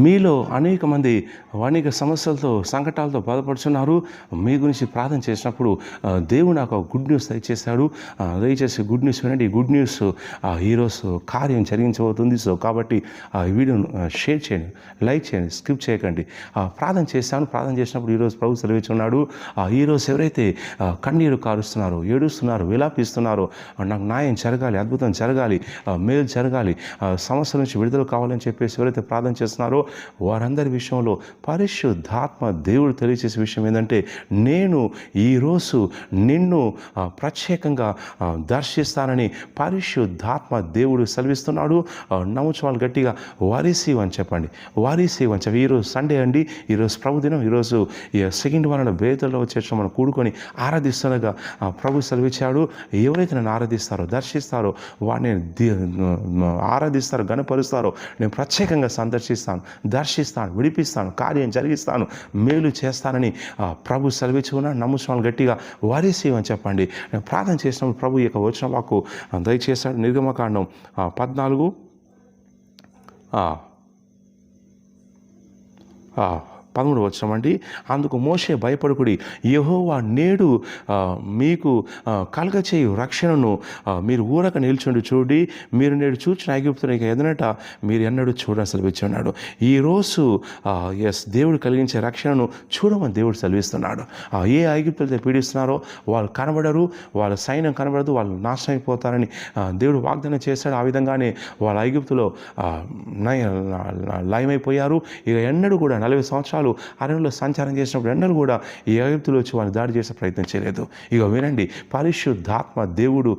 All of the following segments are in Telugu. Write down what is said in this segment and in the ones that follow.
మీలో అనేక మంది అనేక సమస్యలతో సంకటాలతో బాధపడుతున్నారు. మీ గురించి ప్రార్థన చేసినప్పుడు దేవుడు నాకు గుడ్ న్యూస్ దయచేశాడు. దయచేసి గుడ్ న్యూస్ వినండి. ఈ గుడ్ న్యూస్ ఈరోజు కార్యం జరిగించబోతుంది. సో కాబట్టి ఈ వీడియోను షేర్ చేయండి, లైక్ చేయండి, స్కిప్ చేయకండి. ప్రార్థన చేశాను. ప్రార్థన చేసినప్పుడు ఈరోజు ప్రభు సెలవిస్తున్నాడు. ఈరోజు ఎవరైతే కన్నీరు కారుస్తున్నారో, ఏడుస్తున్నారో, విలాపిస్తున్నారో, నాకు న్యాయం జరగాలి, అద్భుతం జరగాలి, మేలు జరగాలి, సమస్యల నుంచి విడుదల కావాలని చెప్పేసి ఎవరైతే ప్రార్థన చేస్తున్నారో వారందరి విషయంలో పరిశుద్ధాత్మ దేవుడు తెలియజేసే విషయం ఏంటంటే, నేను ఈరోజు నిన్ను ప్రత్యేకంగా దర్శిస్తానని పరిశుద్ధాత్మ దేవుడు సెలవిస్తున్నాడు. నమ్ముకోవాలి గట్టిగా. వారీసీవ్ అని చెప్పండి. వారీసీవ్ అని చెప్పి. ఈరోజు సండే అండి, ఈరోజు ప్రభు దినం. ఈరోజు సెకండ్ వారంలో బేతల్లో వచ్చేసి మనం కూడుకొని ఆరాధిస్తుండగా ప్రభు సెలవిచ్చాడు. ఎవరైతే నన్ను ఆరాధిస్తారో, దర్శిస్తారో, వాడిని ఆరాధిస్తారో, గణపరుస్తారో నేను ప్రత్యేకంగా సందర్శిస్తాను, దర్శిస్తాను, విడిపిస్తాను, కార్యం జరిగిస్తాను, మేలు చేస్తానని ప్రభు సెలవిచ్చుకున్నాను. నమ్ముకోవాలి గట్టిగా. వారీసీవ్ అని చెప్పండి. నేను ప్రార్థన చేసినప్పుడు ప్రభు ఈ యొక్క వచన వాక్కు దయచేశాడు. నిర్గమకాండం 14 13 వచ్చామండి. అందుకు మోషే భయపడుకుడి, యెహోవా నేడు మీకు కలగచేయు రక్షణను మీరు ఊరక నిల్చుండి చూడి, మీరు నేడు చూచిన ఐగుప్తుని ఎదనట మీరు ఎన్నడూ చూడని సెలవిస్తున్నాడు. ఈరోజు దేవుడు కలిగించే రక్షణను చూడమని దేవుడు సెలవిస్తున్నాడు. ఏ ఐగుప్తులైతే పీడిస్తున్నారో వాళ్ళు కనబడరు, వాళ్ళ సైన్యం కనబడదు, వాళ్ళు నాశనం అయిపోతారని దేవుడు వాగ్దానం చేశాడు. ఆ విధంగానే వాళ్ళ ఐగుప్తులో లయమైపోయారు. ఇక ఎన్నడూ కూడా 40 సంవత్సరాలు అరణ్యంలో సంచారం చేసినప్పుడు ఎన్నడూ కూడా ఈ ఐగుప్తులు వచ్చి వాళ్ళు దాడి చేసే ప్రయత్నం చేయలేదు. ఇక వినండి, పరిశుద్ధాత్మ దేవుడు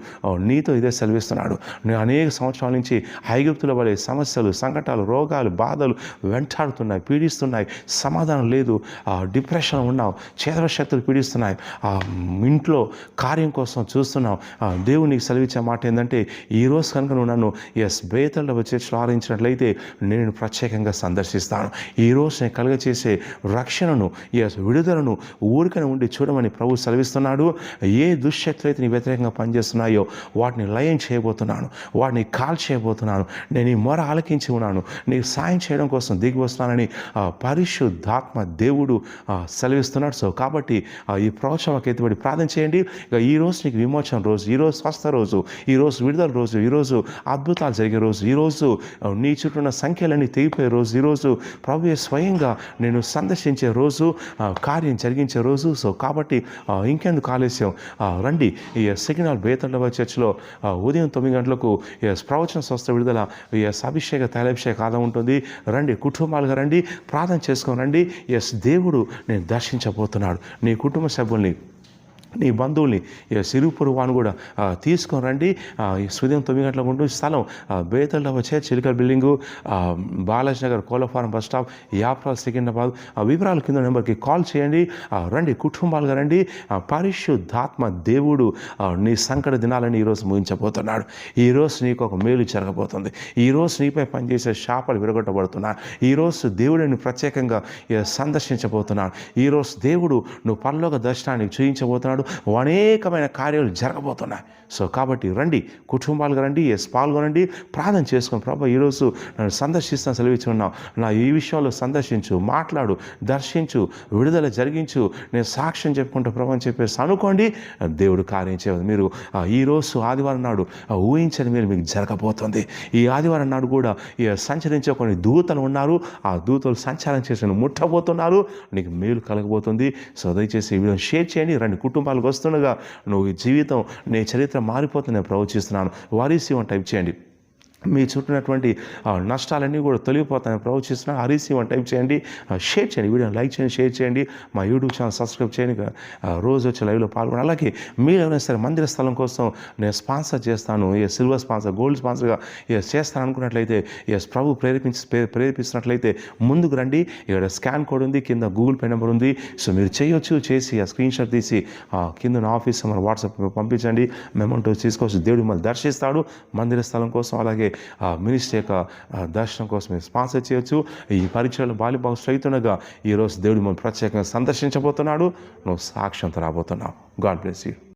నీతో ఇదే సెలవిస్తున్నాడు. నేను అనేక సంవత్సరాల నుంచి ఐగుప్తుల వలె సమస్యలు, సంకటాలు, రోగాలు, బాధలు వెంటాడుతున్నాయి, పీడిస్తున్నాయి, సమాధానం లేదు, డిప్రెషన్ ఉన్నావు, చేదవ శక్తులు పీడిస్తున్నాయి, ఇంట్లో కార్యం కోసం చూస్తున్నావు. దేవుడు నీకు సెలవిచ్చే మాట ఏంటంటే, ఈరోజు కనుక నువ్వు నన్ను బేతల్లో వచ్చి ఆరాధించినట్లయితే నేను ప్రత్యేకంగా సందర్శిస్తాను. ఈరోజు నేను కలుగచేసే రక్షణను, విడుదలను ఊరికనే ఉండి చూడమని ప్రభు సెలవిస్తున్నాడు. ఏ దుశ్శక్తులు అయితే నీ వ్యతిరేకంగా పనిచేస్తున్నాయో వాటిని లయం చేయబోతున్నాను, వాటిని కాల్ చేయబోతున్నాను. నేను ఈ మొర ఆలకించి ఉన్నాను, నీకు సాయం చేయడం కోసం దిగి వస్తున్నానని పరిశుద్ధాత్మ దేవుడు సెలవిస్తున్నాడు. సో కాబట్టి ఈ ప్రోత్సాహకు ఎత్తుబడి ప్రార్థన చేయండి. ఇక ఈరోజు నీకు విమోచన రోజు, ఈరోజు స్వస్థ రోజు, ఈరోజు విడుదల రోజు, ఈరోజు అద్భుతాలు జరిగే రోజు, ఈరోజు నీ చుట్టూ ఉన్న సంఖ్యలన్నీ తెగిపోయే రోజు, ఈరోజు ప్రభువే స్వయంగా నేను సందర్శించే రోజు, కార్యం జరిగించే రోజు. సో కాబట్టి ఇంకెందుకు ఆలస్యం, రండి. ఈ సెకండ్ బేతళ్ళ చర్చిలో ఉదయం 9 గంటలకు ప్రవచన స్వస్థ విడుదల అభిషేక తైలాభిషేక ఆదా ఉంటుంది. రండి, కుటుంబాలుగా రండి, ప్రార్థన చేసుకొని రండి. దేవుడు నేను దర్శించబోతున్నాడు. నీ కుటుంబ సభ్యుల్ని, నీ బంధువుల్ని, సిరుపురు వాను కూడా తీసుకొని రండి. ఉదయం 9 గంటలకు ఉంటుంది. స్థలం బేతల్ చర్చ్, చిలికల్ బిల్డింగు, బాలాజీ నగర్, కోలఫారం బస్ స్టాప్, యాప్రాల్, సికింద్రాబాద్. వివరాలు కింద నెంబర్కి కాల్ చేయండి. రండి, కుటుంబాలుగా రండి. పరిశుద్ధాత్మ దేవుడు నీ సంకట దినాలని ఈరోజు ముగించబోతున్నాడు. ఈరోజు నీకు ఒక మేలు జరగబోతుంది. ఈరోజు నీపై పనిచేసే శాపాలు విరగొట్టబడుతున్నాడు. ఈరోజు దేవుడిని ప్రత్యేకంగా సందర్శించబోతున్నాడు. ఈరోజు దేవుడు నువ్వు పరలోక దర్శనాన్ని చూపించబోతున్నాడు. అనేకమైన కార్యాలు జరగబోతున్నాయి. సో కాబట్టి రండి, కుటుంబాలుగా రండి, పాల్గొనండి, ప్రార్థన చేసుకుని, ప్రభు ఈరోజు నన్ను సందర్శిస్తాను సెలవిస్తున్నావు, నా ఈ విషయంలో సందర్శించు, మాట్లాడు, దర్శించు, విడుదల జరిగించు, నేను సాక్ష్యం చెప్పుకుంటూ ప్రభు అని చెప్పేసి అనుకోండి. దేవుడు కార్యం చేయదు. మీరు ఈరోజు ఆదివారం నాడు ఊహించని మీరు మీకు జరగబోతుంది. ఈ ఆదివారం నాడు కూడా సంచరించే కొన్ని దూతలు ఉన్నారు. ఆ దూతలు సంచారం చేసి ముట్టబోతున్నారు. నీకు మేలు కలగబోతుంది. సో దయచేసి ఈ వీడియోని షేర్ చేయండి. రండి, కుటుంబాలకు వస్తుండగా నువ్వు ఈ జీవితం, నీ చరిత్ర మారిపోతుంది నేను ప్రవచిస్తున్నాను. వారీసీవ్ అని టైప్ చేయండి. మీ చుట్టూనటువంటి నష్టాలన్నీ కూడా తొలగిపోతాయని ప్రవచిస్తున్నాను. హరీసీవ్ అని టైప్ చేయండి. షేర్ చేయండి, వీడియోని లైక్ చేయండి, షేర్ చేయండి. మా యూట్యూబ్ ఛానల్ సబ్స్క్రైబ్ చేయండి. రోజు వచ్చి లైవ్లో పాల్గొని, అలాగే మీరు ఎవరైనా సరే మందిర స్థలం కోసం నేను స్పాన్సర్ చేస్తాను, సిల్వర్ స్పాన్సర్, గోల్డ్ స్పాన్సర్గా చేస్తాను అనుకున్నట్లయితే, ప్రభు ప్రేరేపిస్తున్నట్లయితే ముందుకు రండి. ఇక్కడ స్కాన్ కోడ్ ఉంది, కింద గూగుల్ పే నెంబర్ ఉంది. సో మీరు చేయొచ్చు. చేసి ఆ స్క్రీన్ షాట్ తీసి కింద నా ఆఫీస్ మన వాట్సాప్ పంపించండి. అమౌంట్ తీసుకోవచ్చు. దేవుడు మళ్ళీ దర్శిస్తాడు మందిర స్థలం కోసం. అలాగే మినిస్ట్రీ యొక్క దర్శనం కోసం మీరు స్పాన్సర్ చేయొచ్చు. ఈ పరిచయలో బాలిబాగు అవుతుండగా ఈరోజు దేవుడు మనం ప్రత్యేకంగా సందర్శించబోతున్నాడు. నువ్వు సాక్ష్యంతో రాబోతున్నావు. God bless you.